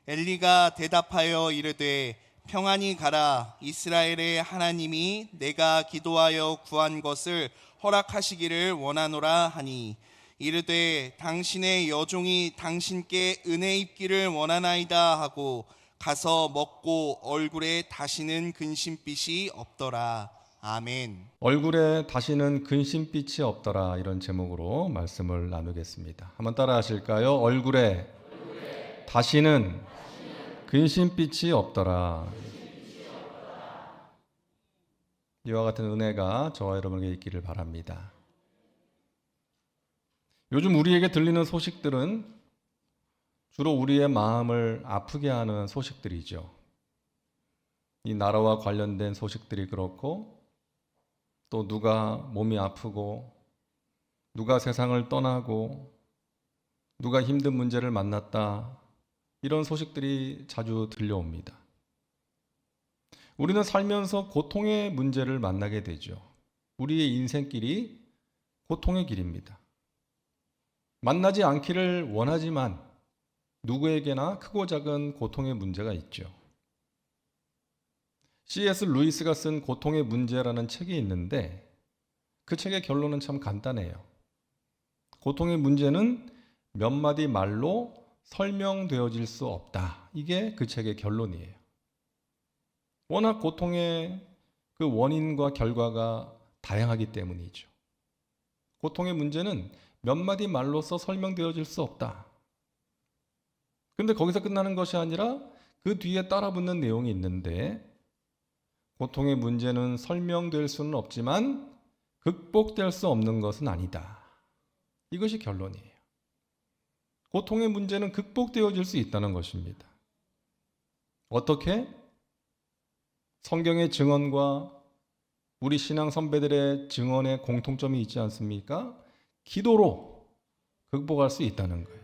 엘리가 대답하여 이르되 평안히 가라. 이스라엘의 하나님이 내가 기도하여 구한 것을 허락하시기를 원하노라 하니 이르되 당신의 여종이 당신께 은혜 입기를 원하나이다 하고 가서 먹고 얼굴에 다시는 근심빛이 없더라. 아멘. 얼굴에 다시는 근심빛이 없더라, 이런 제목으로 말씀을 나누겠습니다. 한번 따라 하실까요? 얼굴에 다시는 근심빛이 없더라. 이와 같은 은혜가 저와 여러분에게 있기를 바랍니다. 요즘 우리에게 들리는 소식들은 주로 우리의 마음을 아프게 하는 소식들이죠. 이 나라와 관련된 소식들이 그렇고, 또 누가 몸이 아프고, 누가 세상을 떠나고, 누가 힘든 문제를 만났다, 이런 소식들이 자주 들려옵니다. 우리는 살면서 고통의 문제를 만나게 되죠. 우리의 인생길이 고통의 길입니다. 만나지 않기를 원하지만 누구에게나 크고 작은 고통의 문제가 있죠. C.S. 루이스가 쓴 고통의 문제라는 책이 있는데 그 책의 결론은 참 간단해요. 고통의 문제는 몇 마디 말로 설명되어질 수 없다. 이게 그 책의 결론이에요. 워낙 고통의 그 원인과 결과가 다양하기 때문이죠. 고통의 문제는 몇 마디 말로써 설명되어질 수 없다. 근데 거기서 끝나는 것이 아니라 그 뒤에 따라붙는 내용이 있는데, 고통의 문제는 설명될 수는 없지만 극복될 수 없는 것은 아니다. 이것이 결론이에요. 고통의 문제는 극복되어질 수 있다는 것입니다. 어떻게? 성경의 증언과 우리 신앙 선배들의 증언에 공통점이 있지 않습니까? 기도로 극복할 수 있다는 거예요.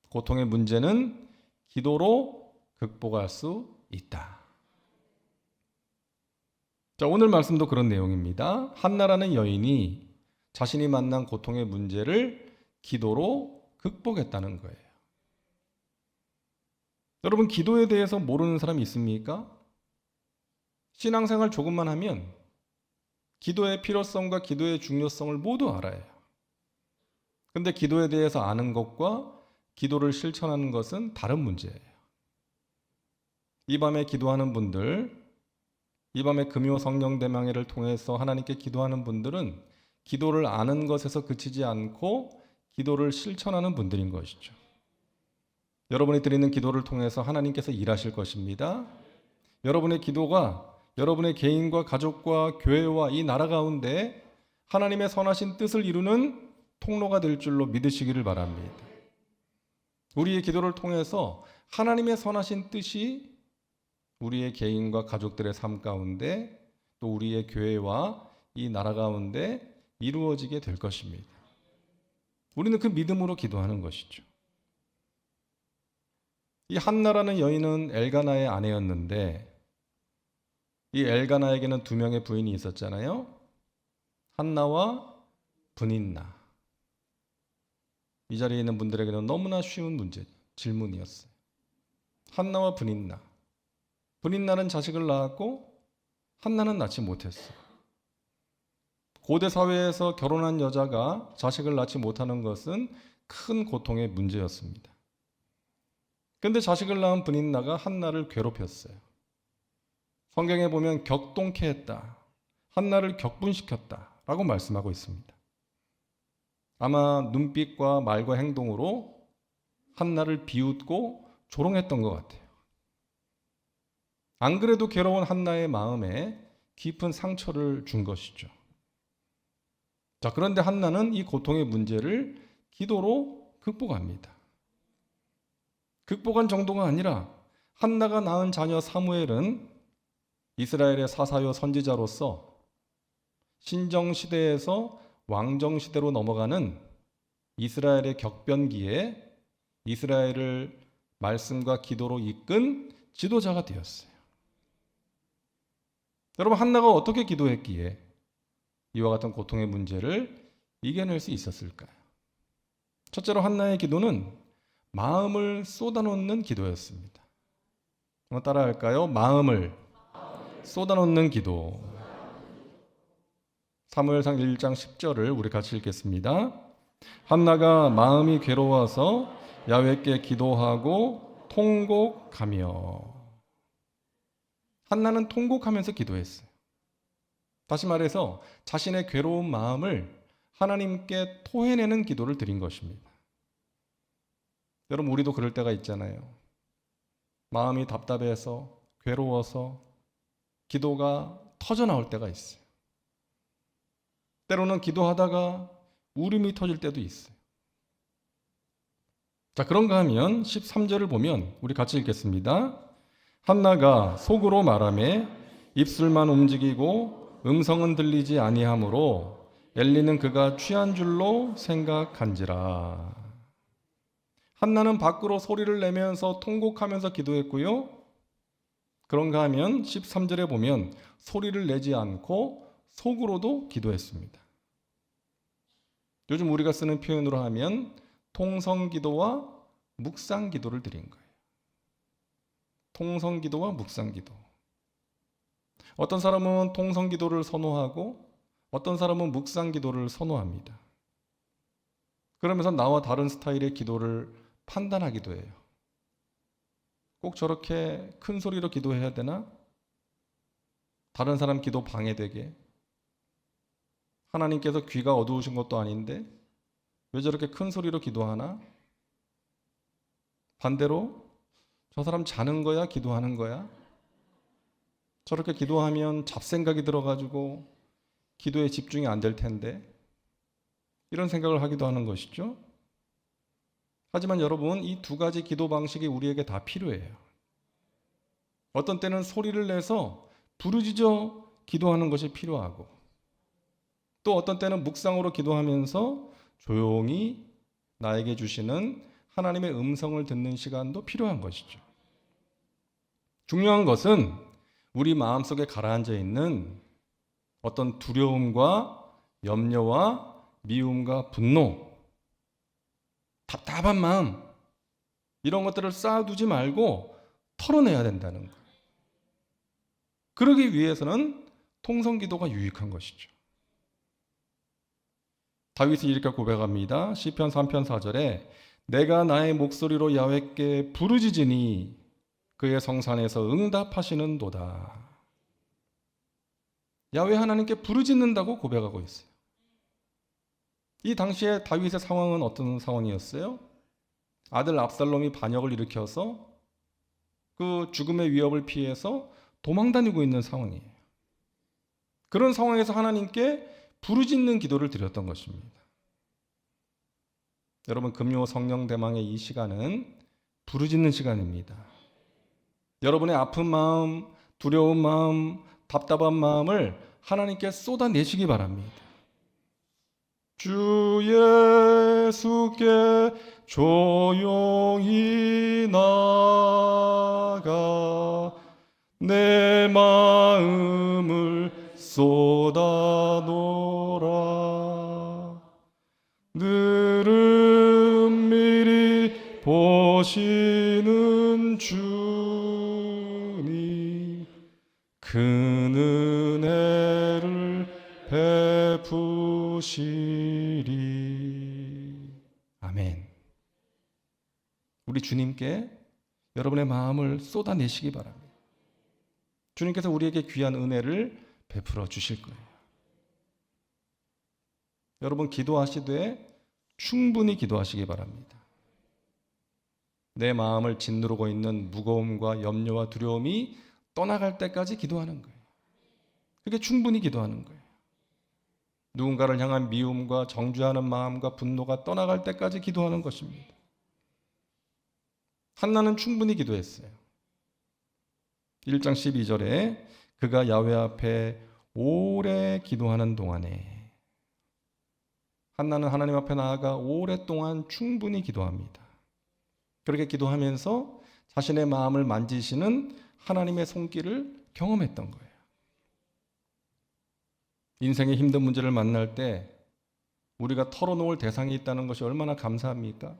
고통의 문제는 기도로 극복할 수 있다. 자, 오늘 말씀도 그런 내용입니다. 한나라는 여인이 자신이 만난 고통의 문제를 기도로 극복했다는 거예요. 여러분, 기도에 대해서 모르는 사람이 있습니까? 신앙생활 조금만 하면 기도의 필요성과 기도의 중요성을 모두 알아요. 근데 기도에 대해서 아는 것과 기도를 실천하는 것은 다른 문제예요. 이 밤에 기도하는 분들, 이 밤에 금요 성령 대망회를 통해서 하나님께 기도하는 분들은 기도를 아는 것에서 그치지 않고 기도를 실천하는 분들인 것이죠. 여러분이 드리는 기도를 통해서 하나님께서 일하실 것입니다. 여러분의 기도가 여러분의 개인과 가족과 교회와 이 나라 가운데 하나님의 선하신 뜻을 이루는 통로가 될 줄로 믿으시기를 바랍니다. 우리의 기도를 통해서 하나님의 선하신 뜻이 우리의 개인과 가족들의 삶 가운데, 또 우리의 교회와 이 나라 가운데 이루어지게 될 것입니다. 우리는 그 믿음으로 기도하는 것이죠. 이 한나라는 여인은 엘가나의 아내였는데, 이 엘가나에게는 두 명의 부인이 있었잖아요. 한나와 브닌나. 이 자리에 있는 분들에게는 너무나 쉬운 질문이었어요. 한나와 브닌나. 브닌나는 자식을 낳았고 한나는 낳지 못했어요. 고대 사회에서 결혼한 여자가 자식을 낳지 못하는 것은 큰 고통의 문제였습니다. 그런데 자식을 낳은 브닌나가 한나를 괴롭혔어요. 성경에 보면 격동케 했다, 한나를 격분시켰다 라고 말씀하고 있습니다. 아마 눈빛과 말과 행동으로 한나를 비웃고 조롱했던 것 같아요. 안 그래도 괴로운 한나의 마음에 깊은 상처를 준 것이죠. 자, 그런데 한나는 이 고통의 문제를 기도로 극복합니다. 극복한 정도가 아니라 한나가 낳은 자녀 사무엘은 이스라엘의 사사요 선지자로서 신정시대에서 왕정시대로 넘어가는 이스라엘의 격변기에 이스라엘을 말씀과 기도로 이끈 지도자가 되었어요. 여러분, 한나가 어떻게 기도했기에 이와 같은 고통의 문제를 이겨낼 수 있었을까요? 첫째로 한나의 기도는 마음을 쏟아놓는 기도였습니다. 한번 따라할까요? 마음을 쏟아놓는 기도. 사무엘상 1장 10절을 우리 같이 읽겠습니다. 한나가 마음이 괴로워서 야훼께 기도하고 통곡하며. 한나는 통곡하면서 기도했어요. 다시 말해서 자신의 괴로운 마음을 하나님께 토해내는 기도를 드린 것입니다. 여러분, 우리도 그럴 때가 있잖아요. 마음이 답답해서 괴로워서 기도가 터져나올 때가 있어요. 때로는 기도하다가 울음이 터질 때도 있어요. 자, 그런가 하면 13절을 보면 우리 같이 읽겠습니다. 한나가 속으로 말하매 입술만 움직이고 음성은 들리지 아니하므로 엘리는 그가 취한 줄로 생각한지라. 한나는 밖으로 소리를 내면서 통곡하면서 기도했고요. 그런가 하면 13절에 보면 소리를 내지 않고 속으로도 기도했습니다. 요즘 우리가 쓰는 표현으로 하면 통성기도와 묵상기도를 드린 거예요. 통성기도와 묵상기도. 어떤 사람은 통성기도를 선호하고 어떤 사람은 묵상기도를 선호합니다. 그러면서 나와 다른 스타일의 기도를 판단하기도 해요. 꼭 저렇게 큰 소리로 기도해야 되나? 다른 사람 기도 방해되게. 하나님께서 귀가 어두우신 것도 아닌데 왜 저렇게 큰 소리로 기도하나? 반대로 저 사람 자는 거야? 기도하는 거야? 저렇게 기도하면 잡생각이 들어가지고 기도에 집중이 안 될 텐데 이런 생각을 하기도 하는 것이죠. 하지만 여러분, 이 두 가지 기도 방식이 우리에게 다 필요해요. 어떤 때는 소리를 내서 부르짖어 기도하는 것이 필요하고 또 어떤 때는 묵상으로 기도하면서 조용히 나에게 주시는 하나님의 음성을 듣는 시간도 필요한 것이죠. 중요한 것은 우리 마음속에 가라앉아 있는 어떤 두려움과 염려와 미움과 분노, 답답한 마음, 이런 것들을 쌓아두지 말고 털어내야 된다는 거예요. 그러기 위해서는 통성기도가 유익한 것이죠. 다윗이 이렇게 고백합니다. 시편 3편 4절에 내가 나의 목소리로 야훼께 부르짖으니 그의 성산에서 응답하시는도다. 야훼 하나님께 부르짖는다고 고백하고 있어요. 이 당시에 다윗의 상황은 어떤 상황이었어요? 아들 압살롬이 반역을 일으켜서 그 죽음의 위협을 피해서 도망다니고 있는 상황이에요. 그런 상황에서 하나님께 부르짖는 기도를 드렸던 것입니다. 여러분, 금요 성령 대망의 이 시간은 부르짖는 시간입니다. 여러분의 아픈 마음, 두려운 마음, 답답한 마음을 하나님께 쏟아내시기 바랍니다. 주 예수께 조용히 나가 내 마음을 쏟아놓으라. 늘은 미리 보시는 주님 큰 은혜를 베푸시리. 아멘. 우리 주님께 여러분의 마음을 쏟아내시기 바랍니다. 주님께서 우리에게 귀한 은혜를 베풀어 주실 거예요. 여러분, 기도하시되 충분히 기도하시기 바랍니다. 내 마음을 짓누르고 있는 무거움과 염려와 두려움이 떠나갈 때까지 기도하는 거예요. 그게 충분히 기도하는 거예요. 누군가를 향한 미움과 정죄하는 마음과 분노가 떠나갈 때까지 기도하는 것입니다. 한나는 충분히 기도했어요. 1장 12절에 그가 야훼 앞에 오래 기도하는 동안에, 한나는 하나님 앞에 나아가 오랫동안 충분히 기도합니다. 그렇게 기도하면서 자신의 마음을 만지시는 하나님의 손길을 경험했던 거예요. 인생의 힘든 문제를 만날 때 우리가 털어놓을 대상이 있다는 것이 얼마나 감사합니까?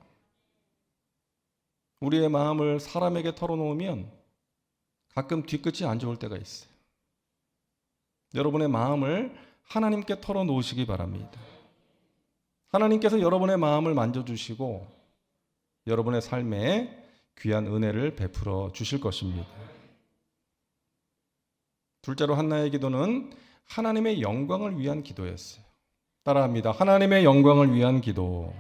우리의 마음을 사람에게 털어놓으면 가끔 뒤끝이 안 좋을 때가 있어요. 여러분의 마음을 하나님께 털어놓으시기 바랍니다. 하나님께서 여러분의 마음을 만져주시고 여러분의 삶에 귀한 은혜를 베풀어 주실 것입니다. 둘째로 한나의 기도는 하나님의 영광을 위한 기도였어요. 따라합니다. 하나님의 영광을 위한 기도.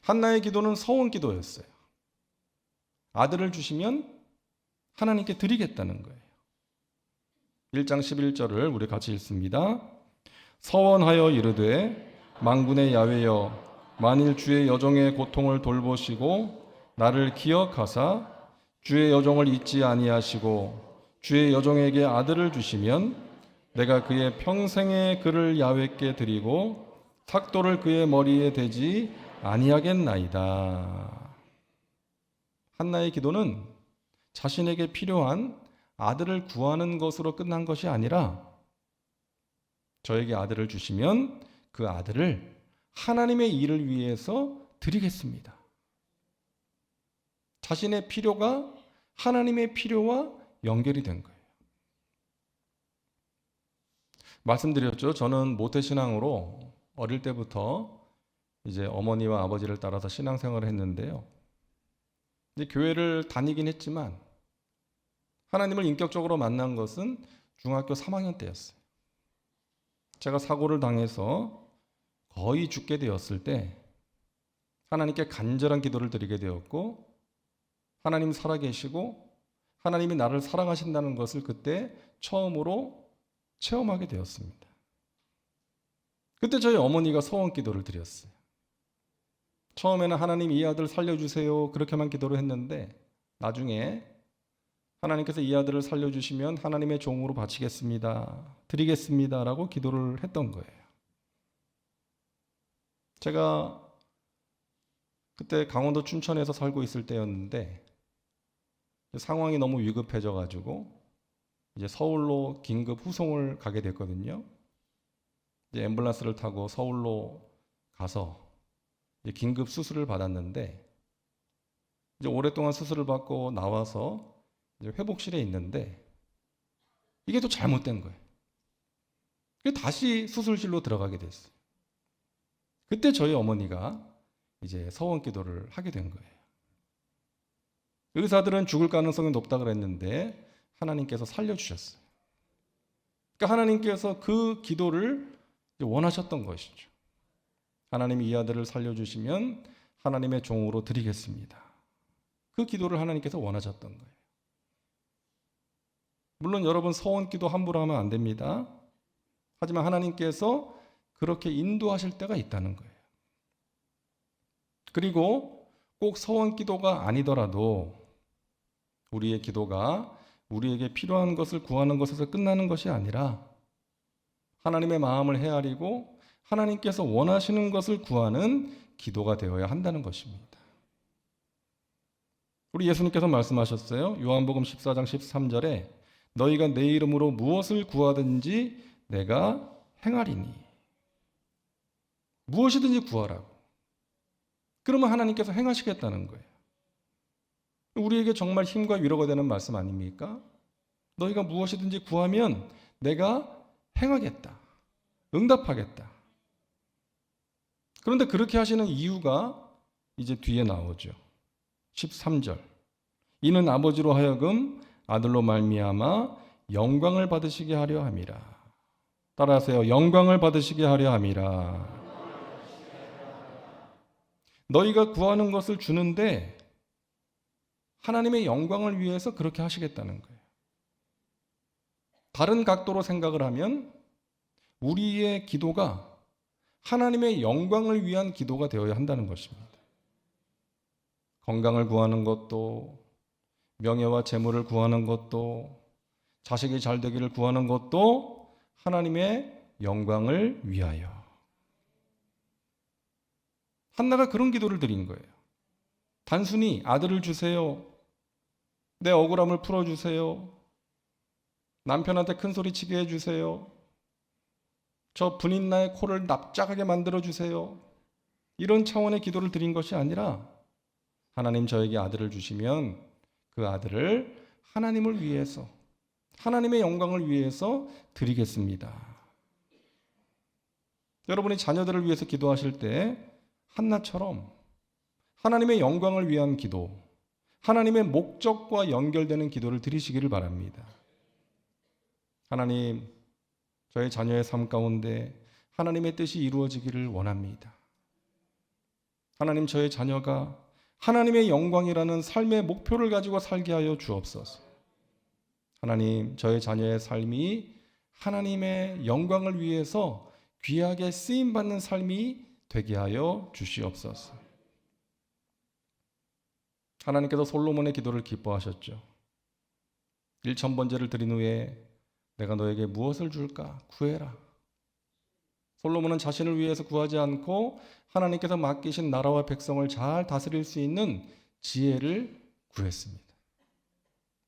한나의 기도는 서원 기도였어요. 아들을 주시면 하나님께 드리겠다는 거예요. 1장 11절을 우리 같이 읽습니다. 서원하여 이르되 만군의 야훼여 만일 주의 여종의 고통을 돌보시고 나를 기억하사 주의 여종을 잊지 아니하시고 주의 여종에게 아들을 주시면 내가 그의 평생의 그를 야훼께 드리고 삭도를 그의 머리에 대지 아니하겠나이다. 한나의 기도는 자신에게 필요한 아들을 구하는 것으로 끝난 것이 아니라 저에게 아들을 주시면 그 아들을 하나님의 일을 위해서 드리겠습니다. 자신의 필요가 하나님의 필요와 연결이 된 거예요. 말씀드렸죠. 저는 모태신앙으로 어릴 때부터 이제 어머니와 아버지를 따라서 신앙생활을 했는데요. 이제 교회를 다니긴 했지만 하나님을 인격적으로 만난 것은 중학교 3학년 때였어요. 제가 사고를 당해서 거의 죽게 되었을 때 하나님께 간절한 기도를 드리게 되었고 하나님 살아계시고 하나님이 나를 사랑하신다는 것을 그때 처음으로 체험하게 되었습니다. 그때 저희 어머니가 소원 기도를 드렸어요. 처음에는 하나님 이 아들 살려주세요 그렇게만 기도를 했는데 나중에 하나님께서 이 아들을 살려주시면 하나님의 종으로 바치겠습니다. 드리겠습니다. 라고 기도를 했던 거예요. 제가 그때 강원도 춘천에서 살고 있을 때였는데 상황이 너무 위급해져가지고 이제 서울로 긴급 후송을 가게 됐거든요. 이제 앰뷸런스를 타고 서울로 가서 이제 긴급 수술을 받았는데 이제 오랫동안 수술을 받고 나와서 이제 회복실에 있는데 이게 또 잘못된 거예요. 그래서 다시 수술실로 들어가게 됐어요. 그때 저희 어머니가 이제 서원 기도를 하게 된 거예요. 의사들은 죽을 가능성이 높다 그랬는데 하나님께서 살려주셨어요. 그러니까 하나님께서 그 기도를 원하셨던 것이죠. 하나님이 이 아들을 살려주시면 하나님의 종으로 드리겠습니다. 그 기도를 하나님께서 원하셨던 거예요. 물론 여러분 서원 기도 함부로 하면 안 됩니다. 하지만 하나님께서 그렇게 인도하실 때가 있다는 거예요. 그리고 꼭 서원 기도가 아니더라도 우리의 기도가 우리에게 필요한 것을 구하는 것에서 끝나는 것이 아니라 하나님의 마음을 헤아리고 하나님께서 원하시는 것을 구하는 기도가 되어야 한다는 것입니다. 우리 예수님께서 말씀하셨어요. 요한복음 14장 13절에 너희가 내 이름으로 무엇을 구하든지 내가 행하리니. 무엇이든지 구하라고. 그러면 하나님께서 행하시겠다는 거예요. 우리에게 정말 힘과 위로가 되는 말씀 아닙니까? 너희가 무엇이든지 구하면 내가 행하겠다. 응답하겠다. 그런데 그렇게 하시는 이유가 이제 뒤에 나오죠. 13절. 이는 아버지로 하여금 아들로 말미암아 영광을 받으시게 하려 함이라. 따라하세요. 영광을 받으시게 하려 함이라. 너희가 구하는 것을 주는데 하나님의 영광을 위해서 그렇게 하시겠다는 거예요. 다른 각도로 생각을 하면 우리의 기도가 하나님의 영광을 위한 기도가 되어야 한다는 것입니다. 건강을 구하는 것도, 명예와 재물을 구하는 것도, 자식이 잘 되기를 구하는 것도 하나님의 영광을 위하여. 한나가 그런 기도를 드린 거예요. 단순히 아들을 주세요. 내 억울함을 풀어주세요. 남편한테 큰 소리 치게 해주세요. 저 분인나의 코를 납작하게 만들어주세요. 이런 차원의 기도를 드린 것이 아니라 하나님 저에게 아들을 주시면 그 아들을 하나님을 위해서, 하나님의 영광을 위해서 드리겠습니다. 여러분이 자녀들을 위해서 기도하실 때 한나처럼 하나님의 영광을 위한 기도, 하나님의 목적과 연결되는 기도를 드리시기를 바랍니다. 하나님, 저의 자녀의 삶 가운데 하나님의 뜻이 이루어지기를 원합니다. 하나님, 저의 자녀가 하나님의 영광이라는 삶의 목표를 가지고 살게 하여 주옵소서. 하나님, 저의 자녀의 삶이 하나님의 영광을 위해서 귀하게 쓰임받는 삶이 되게 하여 주시옵소서. 하나님께서 솔로몬의 기도를 기뻐하셨죠. 1000번제를 드린 후에 내가 너에게 무엇을 줄까? 구해라. 솔로몬은 자신을 위해서 구하지 않고 하나님께서 맡기신 나라와 백성을 잘 다스릴 수 있는 지혜를 구했습니다.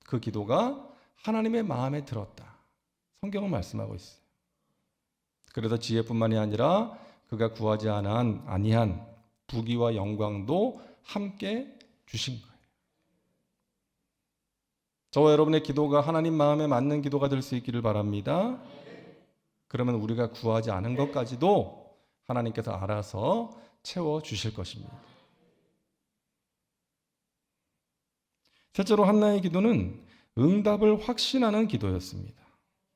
그 기도가 하나님의 마음에 들었다. 성경은 말씀하고 있어요. 그래서 지혜뿐만이 아니라 그가 구하지 아니한 부귀와 영광도 함께 주신 거예요. 저와 여러분의 기도가 하나님 마음에 맞는 기도가 될 수 있기를 바랍니다. 그러면 우리가 구하지 않은 것까지도 하나님께서 알아서 채워 주실 것입니다. 셋째로 한나의 기도는 응답을 확신하는 기도였습니다.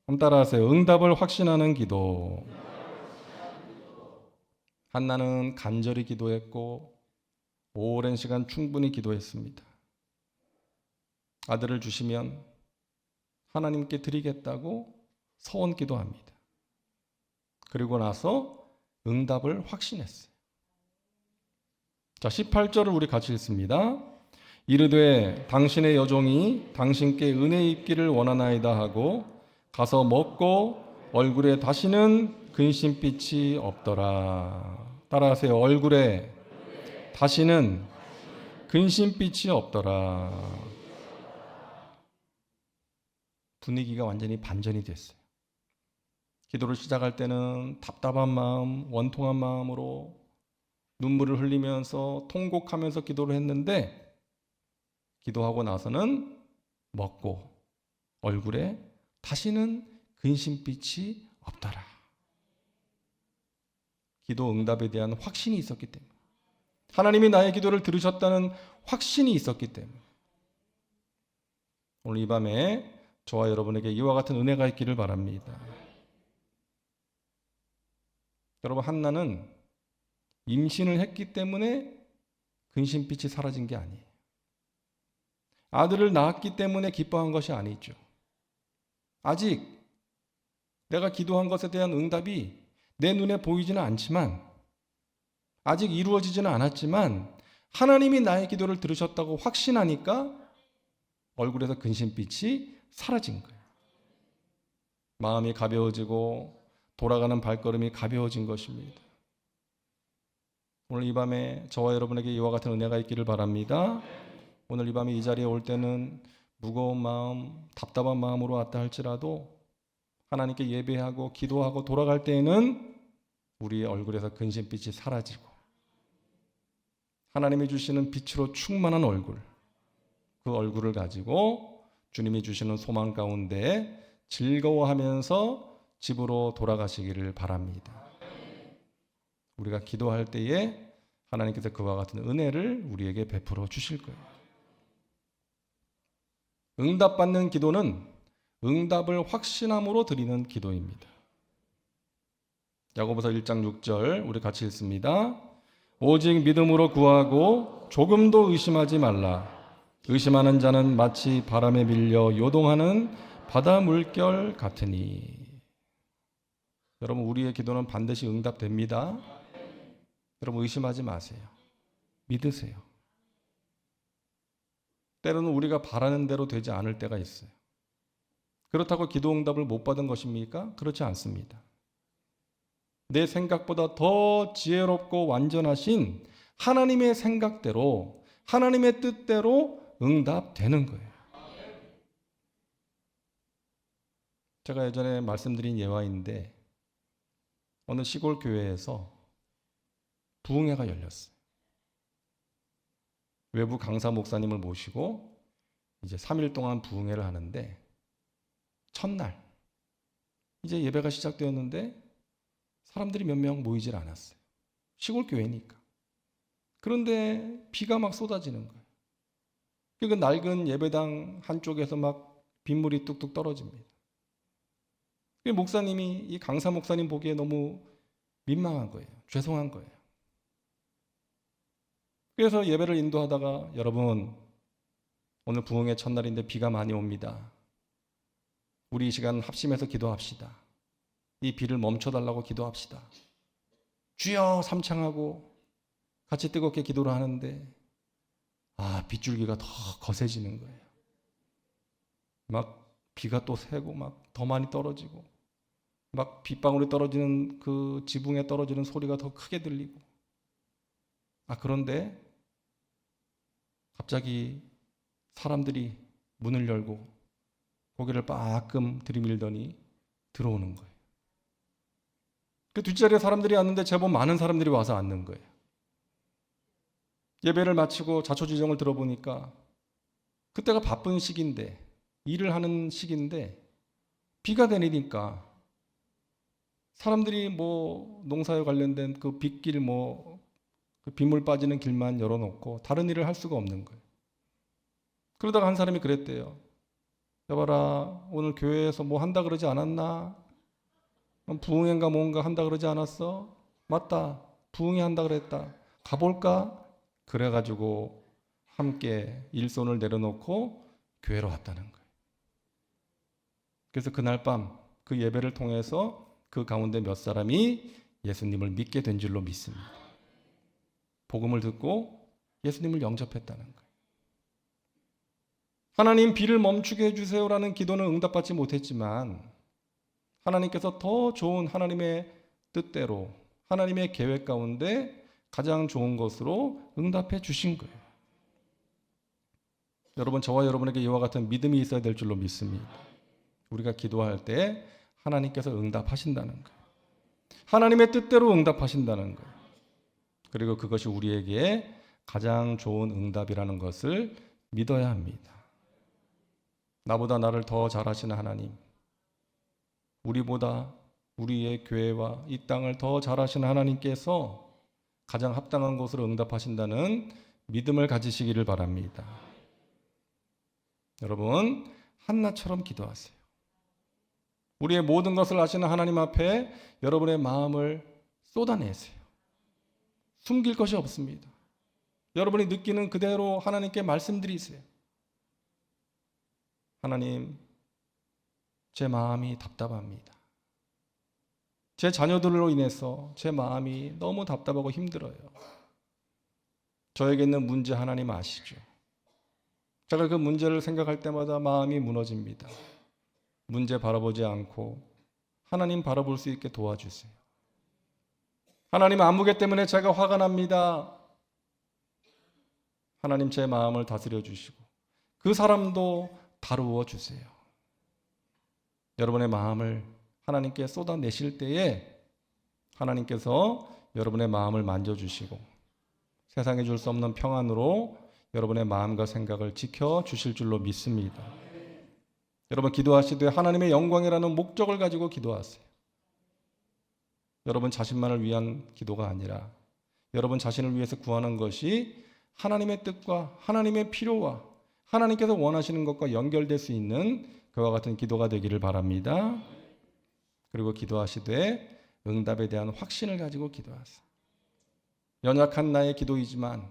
한번 따라하세요. 응답을 확신하는 기도. 한나는 간절히 기도했고 오랜 시간 충분히 기도했습니다. 아들을 주시면 하나님께 드리겠다고 서원 기도합니다. 그리고 나서 응답을 확신했어요. 자, 18절을 우리 같이 읽습니다. 이르되 당신의 여종이 당신께 은혜 입기를 원하나이다 하고 가서 먹고 얼굴에 다시는 근심빛이 없더라. 따라하세요. 얼굴에 다시는 근심빛이 없더라. 분위기가 완전히 반전이 됐어요. 기도를 시작할 때는 답답한 마음, 원통한 마음으로 눈물을 흘리면서 통곡하면서 기도를 했는데 기도하고 나서는 먹고 얼굴에 다시는 근심빛이 없더라. 기도 응답에 대한 확신이 있었기 때문에, 하나님이 나의 기도를 들으셨다는 확신이 있었기 때문에 오늘 이 밤에 저와 여러분에게 이와 같은 은혜가 있기를 바랍니다. 여러분, 한나는 임신을 했기 때문에 근심빛이 사라진 게 아니에요. 아들을 낳았기 때문에 기뻐한 것이 아니죠. 아직 내가 기도한 것에 대한 응답이 내 눈에 보이지는 않지만, 아직 이루어지지는 않았지만 하나님이 나의 기도를 들으셨다고 확신하니까 얼굴에서 근심빛이 사라진 거예요. 마음이 가벼워지고 돌아가는 발걸음이 가벼워진 것입니다. 오늘 이 밤에 저와 여러분에게 이와 같은 은혜가 있기를 바랍니다. 오늘 이 밤에 이 자리에 올 때는 무거운 마음, 답답한 마음으로 왔다 할지라도 하나님께 예배하고 기도하고 돌아갈 때에는 우리의 얼굴에서 근심빛이 사라지고 하나님이 주시는 빛으로 충만한 얼굴, 그 얼굴을 가지고 주님이 주시는 소망 가운데 즐거워하면서 집으로 돌아가시기를 바랍니다. 우리가 기도할 때에 하나님께서 그와 같은 은혜를 우리에게 베풀어 주실 거예요. 응답받는 기도는 응답을 확신함으로 드리는 기도입니다. 야고보서 1장 6절 우리 같이 읽습니다. 오직 믿음으로 구하고 조금도 의심하지 말라. 의심하는 자는 마치 바람에 밀려 요동하는 바다 물결 같으니. 여러분, 우리의 기도는 반드시 응답됩니다. 여러분, 의심하지 마세요. 믿으세요. 때로는 우리가 바라는 대로 되지 않을 때가 있어요. 그렇다고 기도 응답을 못 받은 것입니까? 그렇지 않습니다. 내 생각보다 더 지혜롭고 완전하신 하나님의 생각대로, 하나님의 뜻대로 응답되는 거예요. 제가 예전에 말씀드린 예화인데 어느 시골 교회에서 부흥회가 열렸어요. 외부 강사 목사님을 모시고 이제 3일 동안 부흥회를 하는데 첫날 이제 예배가 시작되었는데 사람들이 몇 명 모이질 않았어요. 시골 교회니까. 그런데 비가 막 쏟아지는 거예요. 그 낡은 예배당 한쪽에서 막 빗물이 뚝뚝 떨어집니다. 목사님이 이 강사 목사님 보기에 너무 민망한 거예요. 죄송한 거예요. 그래서 예배를 인도하다가 여러분 오늘 부흥의 첫날인데 비가 많이 옵니다. 우리 이 시간 합심해서 기도합시다. 이 비를 멈춰달라고 기도합시다. 주여 삼창하고 같이 뜨겁게 기도를 하는데 빗줄기가 더 거세지는 거예요. 막 비가 또 새고 막 더 많이 떨어지고 막 빗방울이 떨어지는 그 지붕에 떨어지는 소리가 더 크게 들리고 그런데 갑자기 사람들이 문을 열고 고개를 빠끔 들이밀더니 들어오는 거예요. 그 뒷자리에 사람들이 왔는데 제법 많은 사람들이 와서 앉는 거예요. 예배를 마치고 자초지종을 들어보니까 그때가 바쁜 시기인데 일을 하는 시기인데 비가 내리니까 사람들이 농사에 관련된 그 빗길 그 빗물 빠지는 길만 열어놓고 다른 일을 할 수가 없는 거예요. 그러다가 한 사람이 그랬대요. 여봐라, 오늘 교회에서 한다 그러지 않았나? 부흥회인가 뭔가 한다 그러지 않았어? 맞다, 부흥회 한다 그랬다. 가볼까? 그래가지고 함께 일손을 내려놓고 교회로 왔다는 거예요. 그래서 그날 밤 그 예배를 통해서 그 가운데 몇 사람이 예수님을 믿게 된 줄로 믿습니다. 복음을 듣고 예수님을 영접했다는 거예요. 하나님 비를 멈추게 해주세요라는 기도는 응답받지 못했지만 하나님께서 더 좋은 하나님의 뜻대로 하나님의 계획 가운데 가장 좋은 것으로 응답해 주신 거예요. 여러분, 저와 여러분에게 이와 같은 믿음이 있어야 될 줄로 믿습니다. 우리가 기도할 때 하나님께서 응답하신다는 거예요. 하나님의 뜻대로 응답하신다는 거예요. 그리고 그것이 우리에게 가장 좋은 응답이라는 것을 믿어야 합니다. 나보다 나를 더 잘하시는 하나님, 우리보다 우리의 교회와 이 땅을 더 잘하시는 하나님께서 가장 합당한 것으로 응답하신다는 믿음을 가지시기를 바랍니다. 여러분, 한나처럼 기도하세요. 우리의 모든 것을 아시는 하나님 앞에 여러분의 마음을 쏟아내세요. 숨길 것이 없습니다. 여러분이 느끼는 그대로 하나님께 말씀드리세요. 하나님, 제 마음이 답답합니다. 제 자녀들로 인해서 제 마음이 너무 답답하고 힘들어요. 저에게 있는 문제 하나님 아시죠? 제가 그 문제를 생각할 때마다 마음이 무너집니다. 문제 바라보지 않고 하나님 바라볼 수 있게 도와주세요. 하나님, 안무개 때문에 제가 화가 납니다. 하나님, 제 마음을 다스려 주시고 그 사람도 다루어 주세요. 여러분의 마음을 하나님께 쏟아내실 때에 하나님께서 여러분의 마음을 만져주시고 세상에 줄 수 없는 평안으로 여러분의 마음과 생각을 지켜주실 줄로 믿습니다. 여러분, 기도하시되 하나님의 영광이라는 목적을 가지고 기도하세요. 여러분 자신만을 위한 기도가 아니라 여러분 자신을 위해서 구하는 것이 하나님의 뜻과 하나님의 필요와 하나님께서 원하시는 것과 연결될 수 있는 그와 같은 기도가 되기를 바랍니다. 그리고 기도하시되 응답에 대한 확신을 가지고 기도하세요. 연약한 나의 기도이지만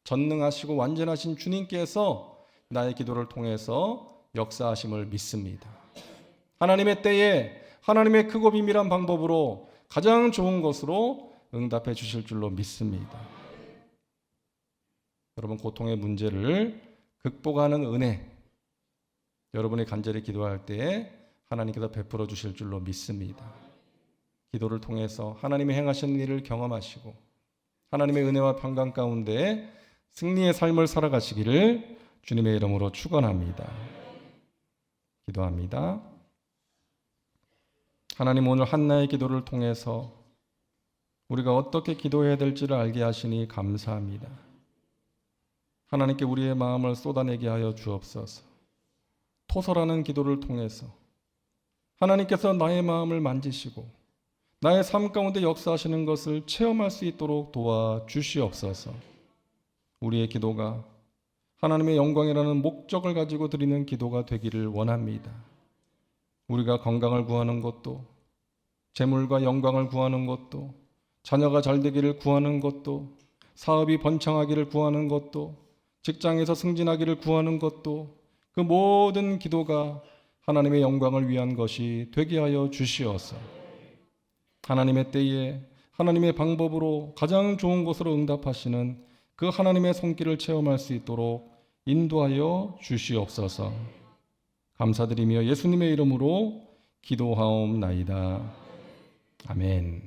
전능하시고 완전하신 주님께서 나의 기도를 통해서 역사하심을 믿습니다. 하나님의 때에 하나님의 크고 비밀한 방법으로 가장 좋은 것으로 응답해 주실 줄로 믿습니다. 여러분, 고통의 문제를 극복하는 은혜, 여러분이 간절히 기도할 때에 하나님께서 베풀어 주실 줄로 믿습니다. 기도를 통해서 하나님이 행하시는 일을 경험하시고 하나님의 은혜와 평강 가운데 승리의 삶을 살아가시기를 주님의 이름으로 축원합니다. 기도합니다. 하나님, 오늘 한나의 기도를 통해서 우리가 어떻게 기도해야 될지를 알게 하시니 감사합니다. 하나님께 우리의 마음을 쏟아내게 하여 주옵소서. 토설하는 기도를 통해서 하나님께서 나의 마음을 만지시고 나의 삶 가운데 역사하시는 것을 체험할 수 있도록 도와주시옵소서. 우리의 기도가 하나님의 영광이라는 목적을 가지고 드리는 기도가 되기를 원합니다. 우리가 건강을 구하는 것도, 재물과 영광을 구하는 것도, 자녀가 잘 되기를 구하는 것도, 사업이 번창하기를 구하는 것도, 직장에서 승진하기를 구하는 것도, 그 모든 기도가 하나님의 영광을 위한 것이 되게 하여 주시옵소서. 하나님의 때에 하나님의 방법으로 가장 좋은 것으로 응답하시는 그 하나님의 손길을 체험할 수 있도록 인도하여 주시옵소서. 감사드리며 예수님의 이름으로 기도하옵나이다. 아멘.